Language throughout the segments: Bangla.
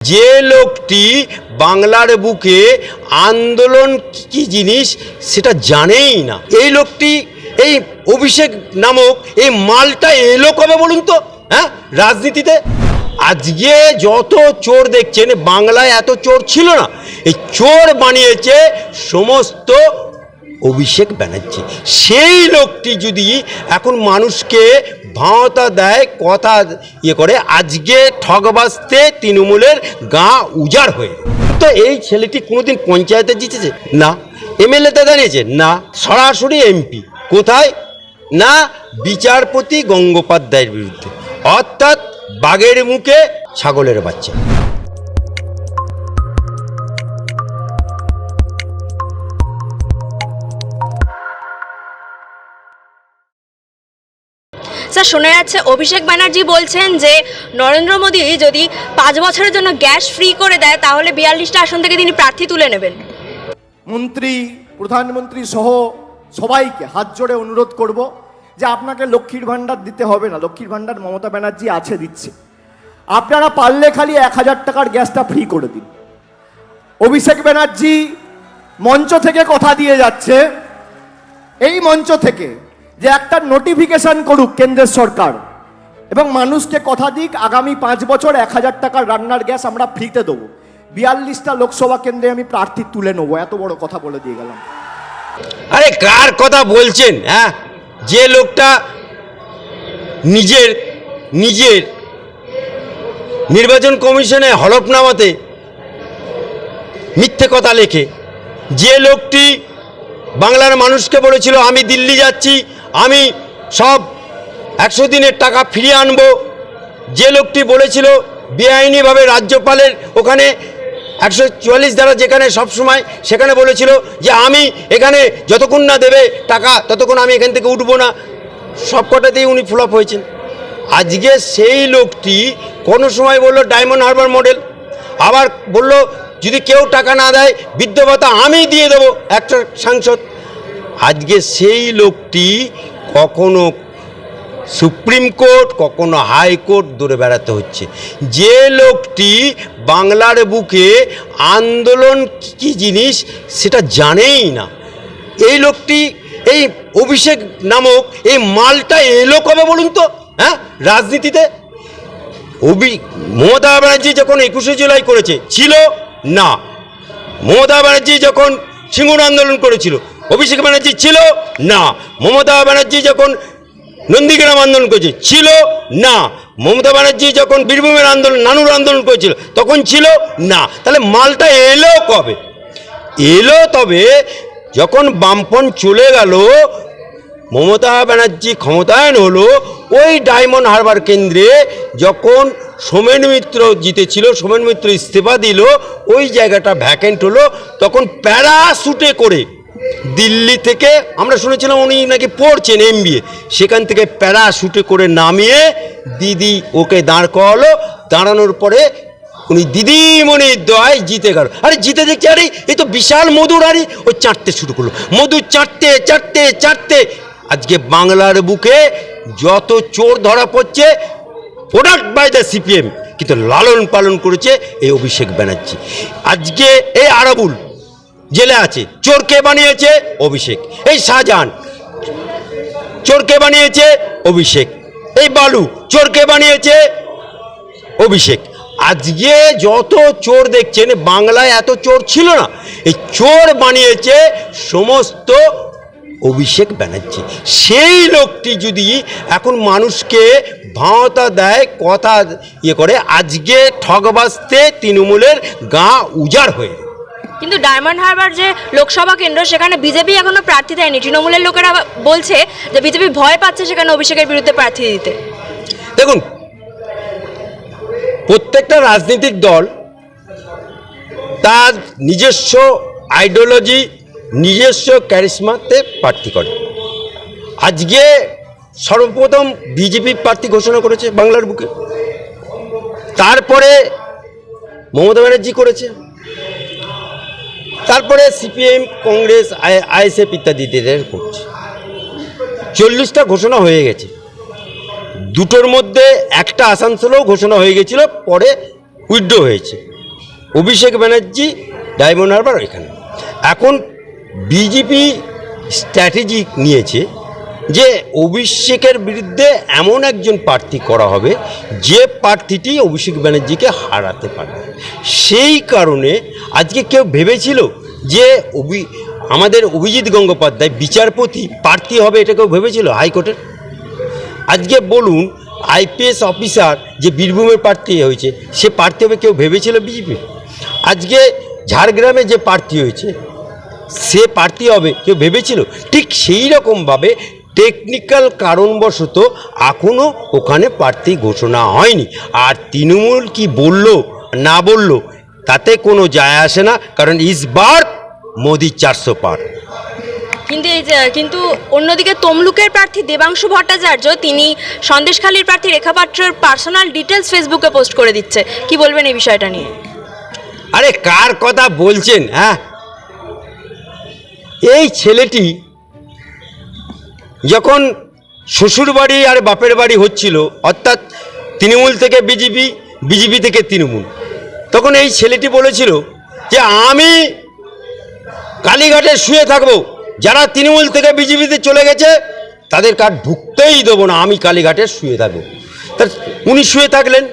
যে লোকটি বাংলার বুকে আন্দোলন কি জিনিস সেটা জানেই না, এই লোকটি এই অভিষেক নামক এই মালটা এলো কবে বলুন তো? হ্যাঁ, রাজনীতিতে আজকে যত চোর দেখছেন, বাংলায় এত চোর ছিল না। এই চোর বানিয়েছে সমস্ত অভিষেক ব্যানার্জি। সেই লোকটি যদি এখন মানুষকে ভাঁওতা দেয়, কথা করে, আজকে ঠগবাজতে তৃণমূলের গা উজাড় হয়ে। তো এই ছেলেটি কোনোদিন পঞ্চায়েতে জিতেছে না, এমএলএতে দাঁড়িয়েছে না, সরাসরি এমপি কোথায় না, বিচারপতি গঙ্গোপাধ্যায়ের বিরুদ্ধে, অর্থাৎ বাঘের মুখে ছাগলের বাচ্চা। স্যার, শোনা যাচ্ছে অভিষেক ব্যানার্জি বলছেন যে নরেন্দ্র মোদী যদি 5 বছরের জন্য গ্যাস ফ্রি করে দেয় তাহলে 42টা আসন থেকে তিনি প্রার্থী তুলে নেবেন। মন্ত্রী, প্রধানমন্ত্রী সহ সবাইকে হাত জোড়ে অনুরোধ করব যে আপনাকে লক্ষ্মীর ভাণ্ডার দিতে হবে না। লক্ষ্মীর ভাণ্ডার মমতা ব্যানার্জি আছে, দিচ্ছে। আপনারা পারলে খালি 1000 টাকার গ্যাসটা ফ্রি করে দিন। অভিষেক ব্যানার্জি মঞ্চ থেকে কথা দিয়ে যাচ্ছে, এই মঞ্চ থেকে, যে একটা নোটিফিকেশন করুক কেন্দ্রের সরকার এবং মানুষকে কথা দিক আগামী 5 বছর 1000 টাকার রান্নার গ্যাস আমরা ফ্রিতে দেবো। 42টা লোকসভা কেন্দ্রে আমি প্রার্থী তুলে নেবো, এত বড় কথা বলে দিয়ে গেলাম। আরে কার কথা বলছেন? হ্যাঁ, যে লোকটা নিজের নির্বাচন কমিশনে হলফনামাতে মিথ্যে কথা লেখে, যে লোকটি বাংলার মানুষকে বলেছিল আমি দিল্লি যাচ্ছি, আমি সব 100 দিনের টাকা ফিরিয়ে আনবো, যে লোকটি বলেছিল বেআইনিভাবে রাজ্যপালের ওখানে 144 ধারা যেখানে সবসময় সেখানে বলেছিল যে আমি এখানে যতক্ষণ না দেবে টাকা ততক্ষণ আমি এখান থেকে উঠবো না, সবকটাতেই উনি ফ্লপ হয়েছেন। আজকে সেই লোকটি কোনো সময় বললো ডায়মন্ড হারবার মডেল, আবার বলল যদি কেউ টাকা না দেয় বৃদ্ধ ভাতা আমি দিয়ে দেবো একটা সাংসদ। আজকে সেই লোকটি কখনো সুপ্রিম কোর্ট, কখনো হাইকোর্ট দৌড়ে বেড়াতে হচ্ছে। যে লোকটি বাংলার বুকে আন্দোলন কি জিনিস সেটা জানেই না, এই লোকটি এই অভিষেক নামক এই মালটা এলো কবে বলুন তো? হ্যাঁ, রাজনীতিতে মমতা ব্যানার্জি যখন 21শে জুলাই করেছে ছিল না, মমতা ব্যানার্জি যখন সিঙ্গুর আন্দোলন করেছিল অভিষেক ব্যানার্জি ছিল না, মমতা ব্যানার্জি যখন নন্দীগ্রাম আন্দোলন করেছে ছিল না, মমতা ব্যানার্জি যখন বীরভূমের আন্দোলন নানুর আন্দোলন করেছিল তখন ছিল না। তাহলে মালটা এলো কবে? এলো তবে যখন বামপন্থ চলে গেল, মমতা ব্যানার্জি ক্ষমতায়ন হলো, ওই ডায়মন্ড হারবার কেন্দ্রে যখন সোমেন মিত্র জিতেছিল, সোমেন মিত্র ইস্তফা দিল, ওই জায়গাটা ভ্যাকেন্ট হলো, তখন প্যারাশুটে করে দিল্লি থেকে, আমরা শুনেছিলাম উনি নাকি পড়ছেন MBA, সেখান থেকে প্যারাশুটে করে নামিয়ে দিদি ওকে দাঁড় করালো, দাঁড়ানোর পরে উনি দিদিমণির দয় জিতে গেল। আরে জিতে দেখছি আরে এই তো বিশাল মধুর, আরে ও চাটতে শুরু করলো, মধু চাটতে চাটতে চাটতে আজকে বাংলার বুকে যত চোর ধরা পড়ছে প্রোডাক্ট বাই দ্য CPM, কিন্তু লালন পালন করেছে এই অভিষেক ব্যানার্জি। আজকে এই আরাবুল জেলে আছে, চোরকে বানিয়েছে অভিষেক। এই শাহজাহান চোরকে বানিয়েছে অভিষেক। এই বালু চোরকে বানিয়েছে অভিষেক। আজকে যত চোর দেখছেন, বাংলায় এত চোর ছিল না, এই চোর বানিয়েছে সমস্ত অভিষেক ব্যানার্জি। সেই লোকটি যদি এখন মানুষকে ভাঁওতা দেয়, কথা করে, আজকে ঠগবাজতে তৃণমূলের গা উজাড় হয়ে। কিন্তু ডায়মন্ড হারবার যে লোকসভা কেন্দ্র, সেখানে বিজেপি এখনো প্রার্থী দেয়নি। তৃণমূলের লোকেরা বলছে যে বিজেপি ভয় পাচ্ছে সেখানে অভিষেকের বিরুদ্ধে প্রার্থী দিতে। দেখুন, প্রত্যেকটা রাজনৈতিক দল তার নিজস্ব আইডিওলজি, নিজস্ব ক্যারিশমাতে প্রার্থী করে। আজকে সর্বপ্রথম বিজেপি প্রার্থী ঘোষণা করেছে বাংলার বুকে, তারপরে মমতা ব্যানার্জি করেছে, তারপরে CPM, কংগ্রেস, ISF ইত্যাদিদের করছে। 40টা ঘোষণা হয়ে গেছে, দুটোর মধ্যে একটা আসানসোলেও ঘোষণা হয়ে গেছিল, পরে উইথড্র হয়েছে। অভিষেক ব্যানার্জি ডায়মন্ড হারবার এখানে। এখন বিজেপি স্ট্র্যাটেজি নিয়েছে যে অভিষেকের বিরুদ্ধে এমন একজন প্রার্থী করা হবে যে প্রার্থীটি অভিষেক ব্যানার্জিকে হারাতে পারবে। সেই কারণে আজকে কেউ ভেবেছিল যে আমাদের অভিজিৎ গঙ্গোপাধ্যায় বিচারপতি প্রার্থী হবে, এটা কেউ ভেবেছিল হাইকোর্টের? আজকে বলুন, আইপিএস অফিসার যে বীরভূমের প্রার্থী হয়েছে সে প্রার্থী হবে কেউ ভেবেছিল বিজেপি? আজকে ঝাড়গ্রামে যে প্রার্থী হয়েছে সে প্রার্থী হবে কেউ ভেবেছিল? ঠিক সেই রকমভাবে টেকনিক্যাল কারণবশত এখনও ওখানে প্রার্থী ঘোষণা হয়নি। আর তৃণমূল কি বলল না বলল তাতে কোনো যায় আসে না, কারণ ইসবার মোদি 400 পার। কিন্তু অন্যদিকে তমলুকের প্রার্থী দেবাংশু ভট্টাচার্য তিনি সন্দেশখালীর প্রার্থী রেখা পাত্রের পার্সোনাল ডিটেলস ফেসবুকে পোস্ট করে দিচ্ছে, কি বলবেন এই বিষয়টা নিয়ে? আরে কার কথা বলছেন? হ্যাঁ, এই ছেলেটি যখন শ্বশুর বাড়ি আর বাপের বাড়ি হচ্ছিল, অর্থাৎ তৃণমূল থেকে বিজেপি, বিজেপি থেকে তৃণমূল, তখন এই ছেলেটি বলেছিল যে আমি কালীঘাটে শুয়ে থাকবো, যারা তৃণমূল থেকে বিজেপিতে চলে গেছে তাদের কার্ড ঢুকতেই দেবো না, আমি কালীঘাটে শুয়ে থাকবো। তা উনি শুয়ে থাকলেন,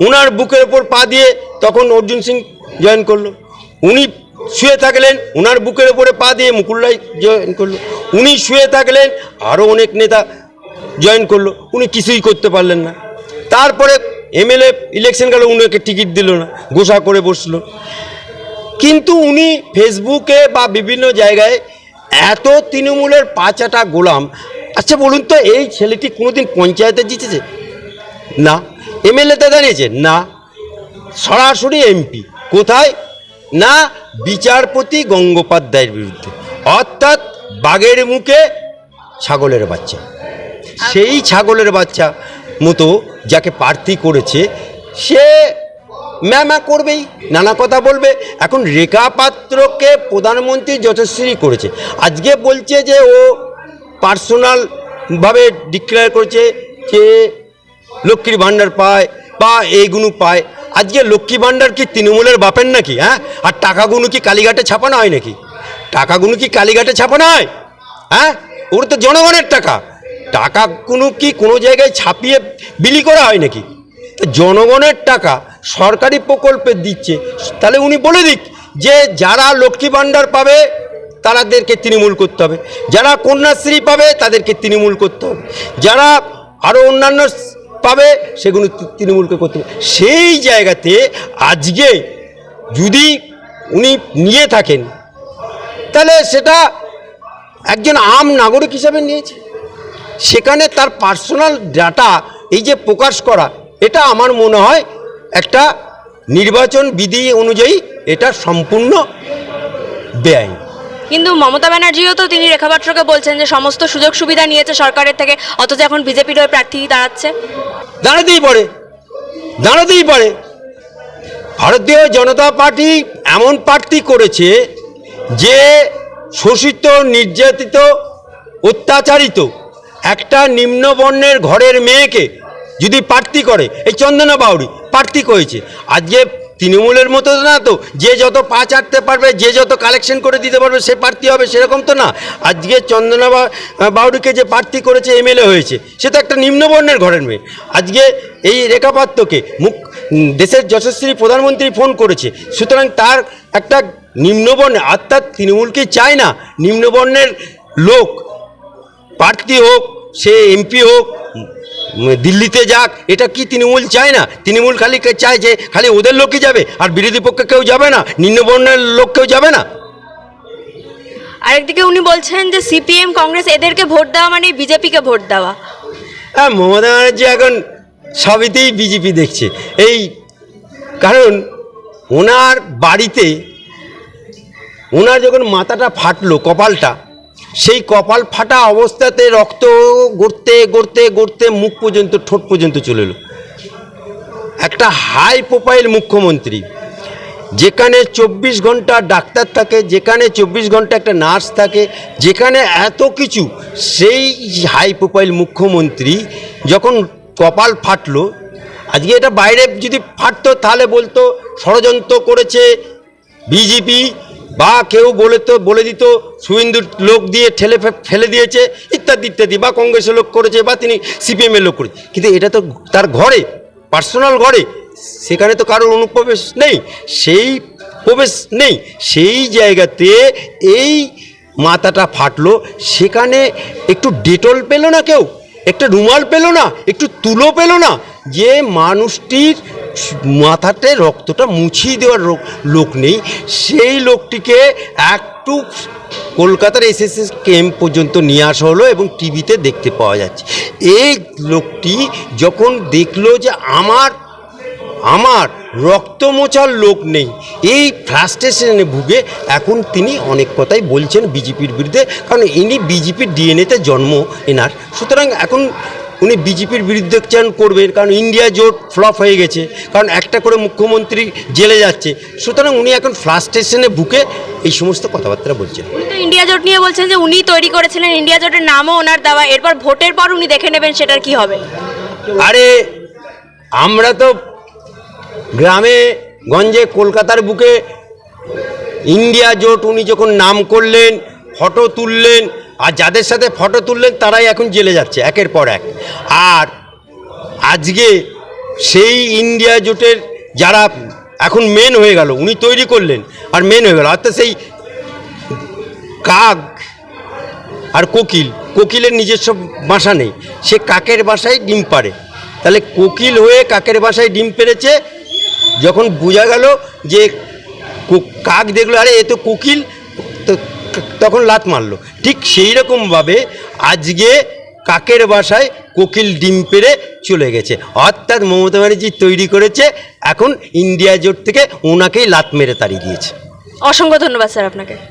উনার বুকের ওপর পা দিয়ে তখন অর্জুন সিং জয়েন করলো। উনি শুয়ে থাকলেন, উনার বুকের ওপরে পা দিয়ে মুকুল রায় জয়েন করলো। উনি শুয়ে থাকলেন, আরও অনেক নেতা জয়েন করলো, উনি কিছুই করতে পারলেন না। তারপরে এমএলএ ইলেকশন গেল, উনাকে টিকিট দিল না, গোসা করে বসলো। কিন্তু উনি ফেসবুকে বা বিভিন্ন জায়গায় এত তৃণমূলের পাঁচাটা গোলাম। আচ্ছা বলুন তো, এই ছেলেটি কোনোদিন পঞ্চায়েতে জিতেছে? না। এমএলএতে দাঁড়িয়েছে? না। সরাসরি এমপি কোথায়? না, বিচারপতি গঙ্গোপাধ্যায়ের বিরুদ্ধে, অর্থাৎ বাঘের মুখে ছাগলের বাচ্চা। সেই ছাগলের বাচ্চা মতো যাকে প্রার্থী করেছে সে ম্যামা করবেই, নানা কথা বলবে। এখন রেখা পাত্রকে প্রধানমন্ত্রী যশস্বী করেছে, আজকে বলছে যে ও পার্সোনালভাবে ডিক্লেয়ার করেছে যে লক্ষ্মীর ভাণ্ডার পায় বা এইগুলো পায়। আজকে লক্ষ্মী ভাণ্ডার কি তৃণমূলের বাপের নাকি? হ্যাঁ, আর টাকাগুলো কি কালীঘাটে ছাপানো হয় নাকি? টাকাগুলো কি কালীঘাটে ছাপানো হয়? হ্যাঁ, ওগুলো তো জনগণের টাকা। টাকাগুলো কি কোনো জায়গায় ছাপিয়ে বিলি করা হয় নাকি? জনগণের টাকা সরকারি প্রকল্পে দিচ্ছে, তাহলে উনি বলে দিক যে যারা লক্ষ্মী ভাণ্ডার পাবে তাদেরকে তৃণমূল করতে হবে, যারা কন্যাশ্রী পাবে তাদেরকে তৃণমূল করতে হবে, যারা আরও অন্যান্য পাবে সেগুলো তৃণমূলকে করতে হবে। সেই জায়গাতে আজকে যদি উনি নিয়ে থাকেন তাহলে সেটা একজন আম নাগরিক হিসাবে নিয়েছে, সেখানে তার পার্সোনাল ডাটা এই যে প্রকাশ করা, এটা আমার মনে হয় একটা নির্বাচন বিধি অনুযায়ী এটা সম্পূর্ণ বেআইন। কিন্তু মমতা ব্যানার্জিও তো তিনি রেখা পাত্রকে বলছেন যে সমস্ত সুযোগ সুবিধা নিয়েছে সরকারের থেকে, অথচ এখন বিজেপির হয়ে প্রার্থী দাঁড়াচ্ছে। দাঁড়াতেই পারে। ভারতীয় জনতা পার্টি এমন প্রার্থী করেছে যে শোষিত, নির্যাতিত, অত্যাচারিত একটা নিম্নবর্ণের ঘরের মেয়েকে যদি প্রার্থী করে, এই চন্দনা বাউরি প্রার্থী করেছে। আজকে তৃণমূলের মতো না তো যে যত পা চাটতে পারবে, যে যত কালেকশন করে দিতে পারবে সে প্রার্থী হবে, সেরকম তো না। আজকে চন্দনা বাউরিকে যে প্রার্থী করেছে, এমএলএ হয়েছে, সে তো একটা নিম্নবর্ণের ঘরের মেয়ে। আজকে এই রেখা পাত্রকে দেশের যশস্বী প্রধানমন্ত্রী ফোন করেছে, সুতরাং তার একটা নিম্নবর্ণের, অর্থাৎ তৃণমূলকে চায় না নিম্নবর্ণের লোক প্রার্থী হোক, সে এমপি হোক, দিল্লিতে যাক, এটা কি তৃণমূল চায় না? তৃণমূল খালি চায় যে খালি ওদের লোকই যাবে, আর বিরোধী পক্ষে কেউ যাবে না, নিম্নবর্ণের লোক কেউ যাবে না। আরেকদিকে উনি বলছেন যে সিপিএম, কংগ্রেস এদেরকে ভোট দেওয়া মানে বিজেপিকে ভোট দেওয়া। হ্যাঁ, মমতা ব্যানার্জি এখন সবইতেই বিজেপি দেখছে। এই কারণ ওনার বাড়িতে ওনার যখন মাথাটা ফাটলো, কপালটা, সেই কপাল ফাটা অবস্থাতে রক্ত গড়তে গড়তে গড়তে মুখ পর্যন্ত, ঠোঁট পর্যন্ত চলে এলো। একটা হাই প্রোফাইল মুখ্যমন্ত্রী, যেখানে 24 ঘন্টা ডাক্তার থাকে, যেখানে 24 ঘন্টা একটা নার্স থাকে, যেখানে এত কিছু, সেই হাই প্রোফাইল মুখ্যমন্ত্রী যখন কপাল ফাটলো, আজকে এটা বাইরে যদি ফাটতো তাহলে বলতো ষড়যন্ত্র করেছে বিজেপি, বা কেউ বলে দিত শুভেন্দুর লোক দিয়ে ফেলে দিয়েছে ইত্যাদি ইত্যাদি, বা কংগ্রেসের লোক করেছে, বা তিনি সিপিএমের লোক করেছে। কিন্তু এটা তো তার ঘরে, পার্সোনাল ঘরে, সেখানে তো কারোর অনুপ্রবেশ নেই, সেই প্রবেশ নেই। সেই জায়গাতে এই মাথাটা ফাটলো, সেখানে একটু ডেটল পেল না, কেউ একটা রুমাল পেল না, একটু তুলো পেল না, যে মানুষটির মাথাতে রক্তটা মুছিয়ে দেওয়ার লোক নেই, সেই লোকটিকে একটু কলকাতার এসএসএস ক্যাম্প পর্যন্ত নিয়ে আসা হলো এবং টিভিতে দেখতে পাওয়া যাচ্ছে। এই লোকটি যখন দেখলো যে আমার রক্ত মোছার লোক নেই, এই ফ্রাস্ট্রেশনে ভুগে এখন তিনি অনেক কথাই বলছেন বিজেপির বিরুদ্ধে, কারণ ইনি বিজেপির ডিএনএতে জন্ম এনার, সুতরাং এখন উনি বিজেপির বিরুদ্ধে চান করবেন, কারণ ইন্ডিয়া জোট ফ্লপ হয়ে গেছে, কারণ একটা করে মুখ্যমন্ত্রী জেলে যাচ্ছে, সুতরাং উনি এখন ফ্রাস্ট্রেশনে ভুগে এই সমস্ত কথাবার্তা বলছেন। উনি তো ইন্ডিয়া জোট নিয়ে বলছেন যে উনি তৈরি করেছিলেন, ইন্ডিয়া জোটের নামও ওনার দেওয়া, এরপর ভোটের পর উনি দেখে নেবেন সেটার কি হবে। আরে আমরা তো গ্রামে গঞ্জে কলকাতার বুকে ইন্ডিয়া জোট উনি যখন নাম করলেন, ফটো তুললেন, আর যাদের সাথে ফটো তুললেন তারাই এখন জেলে যাচ্ছে একের পর এক। আর আজকে সেই ইন্ডিয়া জোটের যারা এখন মেন হয়ে গেল, উনি তৈরি করলেন আর মেন হয়ে গেল, অর্থাৎ সেই কাক আর কোকিলের নিজস্ব বাসা নেই, সে কাকের বাসায় ডিম পাড়ে, তাহলে কোকিল হয়ে কাকের বাসায় ডিম পেড়েছে। যখন বোঝা গেল যে কাক দেখলো আরে এ তো কোকিল, তো তখন লাত মারলো। ঠিক সেই রকমভাবে আজকে কাকের বাসায় কোকিল ডিম পেড়ে চলে গেছে, অর্থাৎ মমতা ব্যানার্জি তৈরি করেছে, এখন ইন্ডিয়া জোট থেকে ওনাকেই লাত মেরে তাড়িয়ে দিয়েছে। অসংখ্য ধন্যবাদ স্যার আপনাকে।